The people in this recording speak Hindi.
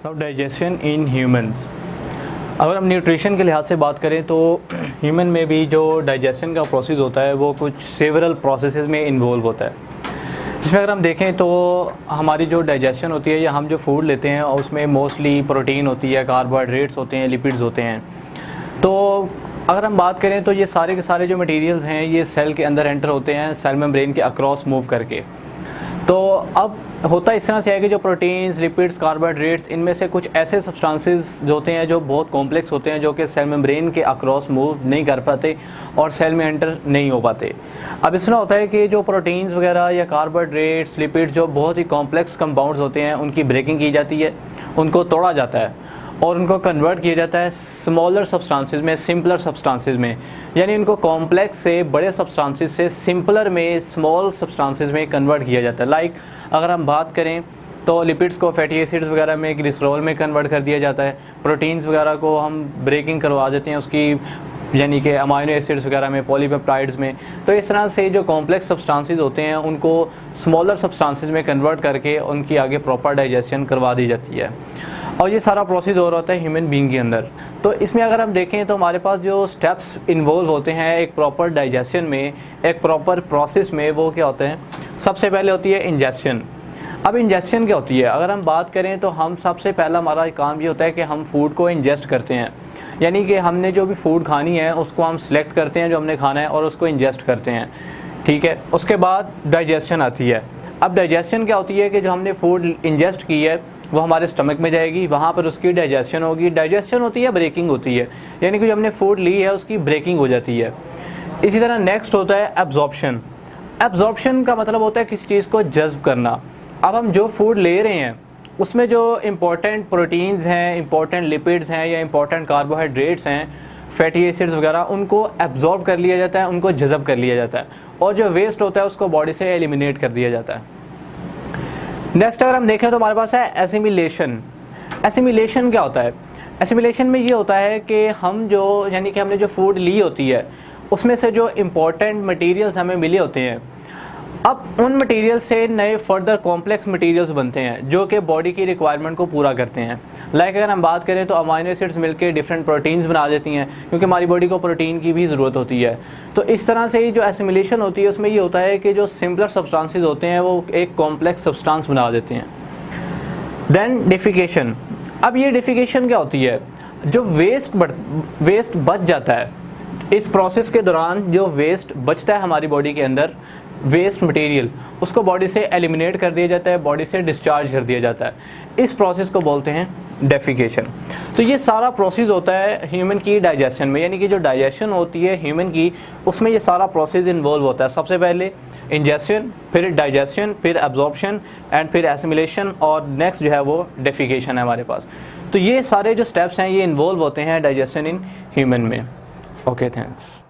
Now digestion in humans. अगर हम न्यूट्रिशन के लिहाज से बात करें तो ह्यूमन में भी जो डाइजेशन का प्रोसेस होता है वो कुछ सेवरल प्रोसेसेस में इन्वॉल्व होता है। इसमें अगर हम देखें तो हमारी जो डाइजेशन होती है या हम जो फूड लेते हैं उसमें मोस्टली प्रोटीन होती है, कार्बोहाइड्रेट्स होते हैं, लिपिड्स होते हैं। तो अगर हम बात करें तो ये सारे के सारे जो मटेरियल्स हैं ये सेल के अंदर एंटर होते हैं, सेल मेम्ब्रेन के अक्रॉस मूव करके। तो अब होता इस तरह से है कि जो प्रोटीन्स, लिपिड्स, कार्बोहाइड्रेट्स, इनमें से कुछ ऐसे सब्सटेंसेस जो होते हैं जो बहुत कॉम्प्लेक्स होते हैं, जो कि सेल मेम्ब्रेन के अक्रॉस मूव नहीं कर पाते और सेल में एंटर नहीं हो पाते। अब इस तरह होता है कि जो प्रोटीन्स वगैरह या कार्बोहाइड्रेट्स, लिपिड्स जो बहुत ही कॉम्प्लेक्स कंपाउंड्स होते हैं उनकी ब्रेकिंग की जाती है, उनको तोड़ा जाता है और उनको कन्वर्ट किया जाता है स्मॉलर सब्सटेंसेस में, सिंपलर सब्सटेंसेस में। यानी उनको कॉम्प्लेक्स से बड़े सब्सटेंसेस से सिंपलर में, स्मॉल सब्सटेंसेस में कन्वर्ट किया जाता है। लाइक अगर हम बात करें तो लिपिड्स को फैटी एसिड्स वगैरह में, ग्लिसरॉल में कन्वर्ट कर दिया जाता है। प्रोटीन्स वगैरह को हम ब्रेकिंग करवा देते हैं उसकी, यानी कि अमाइनो एसिड्स वगैरह में, पॉलीपेप्टाइड्स में। तो इस तरह से जो कॉम्प्लेक्स सब्सटेंसेस होते हैं उनको स्मॉलर सब्सटेंसेस में कन्वर्ट करके उनकी आगे प्रॉपर डाइजेशन करवा दी जाती है। और ये सारा प्रोसेस हो रहा होता है ह्यूमन बीइंग के अंदर। तो इसमें अगर हम देखें तो हमारे पास जो स्टेप्स इन्वॉल्व होते हैं एक प्रॉपर डाइजेशन में, एक प्रॉपर प्रोसेस में, वो क्या होते हैं? सबसे पहले होती है इंजेस्शन। अब इंजेस्शन क्या होती है? अगर हम बात करें तो हम सबसे पहला हमारा काम ये होता है कि हम फूड को इंजेस्ट करते हैं, यानी कि हमने जो भी फूड खानी है उसको हम सिलेक्ट करते हैं जो हमने खाना है और उसको इंजेस्ट करते हैं, ठीक है। उसके बाद डाइजेशन आती है। अब डाइजेशन क्या होती है कि जो हमने फूड इंजेस्ट की है वो हमारे स्टमक में जाएगी, वहाँ पर उसकी डाइजेशन होगी। डाइजेशन होती है, ब्रेकिंग होती है, यानी कि जो हमने फूड ली है उसकी ब्रेकिंग हो जाती है। इसी तरह नेक्स्ट होता है एब्जॉर्प्शन। एब्जॉर्प्शन का मतलब होता है किसी चीज़ को जज्ब करना। अब हम जो फूड ले रहे हैं उसमें जो इम्पोर्टेंट प्रोटीन्स हैं, इम्पोर्टेंट लिपिड्स हैं या इम्पोर्टेंट कार्बोहाइड्रेट्स हैं, फैटी एसिड्स वगैरह, उनको एब्जॉर्ब कर लिया जाता है, उनको जज़ब कर लिया जाता है और जो वेस्ट होता है उसको बॉडी से एलिमिनेट कर दिया जाता है। नेक्स्ट अगर हम देखें तो हमारे पास है एसिमिलेशन। एसिमिलेशन क्या होता है? एसिमिलेशन में ये होता है कि हम जो, यानी कि हमने जो फूड ली होती है उसमें से जो इम्पोर्टेंट मटेरियल्स हमें मिले होते हैं, अब उन मटेरियल से नए फर्दर कॉम्प्लेक्स मटेरियल्स बनते हैं जो कि बॉडी की रिक्वायरमेंट को पूरा करते हैं। लाइक अगर हम बात करें तो अमाइनो एसिड्स मिलकर डिफरेंट प्रोटीन्स बना देती हैं, क्योंकि हमारी बॉडी को प्रोटीन की भी ज़रूरत होती है। तो इस तरह से ही जो एसिमिलेशन होती है उसमें ये होता है कि जो सिंपलर सब्सटेंसेस होते हैं वो एक कॉम्प्लेक्स सब्सटेंस बना देते हैं। Then defecation. अब ये डिफिकेशन क्या होती है? जो वेस्ट बच जाता है, इस प्रोसेस के दौरान जो वेस्ट बचता है हमारी बॉडी के अंदर, वेस्ट मटेरियल, उसको बॉडी से एलिमिनेट कर दिया जाता है, बॉडी से डिस्चार्ज कर दिया जाता है। इस प्रोसेस को बोलते हैं डेफिकेशन। तो ये सारा प्रोसेस होता है ह्यूमन की डाइजेशन में, यानी कि जो डाइजेशन होती है ह्यूमन की उसमें ये सारा प्रोसेस इन्वॉल्व होता है। सबसे पहले इंजेशन, फिर डाइजेशन, फिर एब्जॉर्प्शन एंड फिर एसिमिलेशन और नेक्स्ट जो है वो डेफिकेशन है हमारे पास। तो ये सारे जो स्टेप्स हैं ये इन्वॉल्व होते हैं डाइजेशन इन ह्यूमन में। Okay, thanks.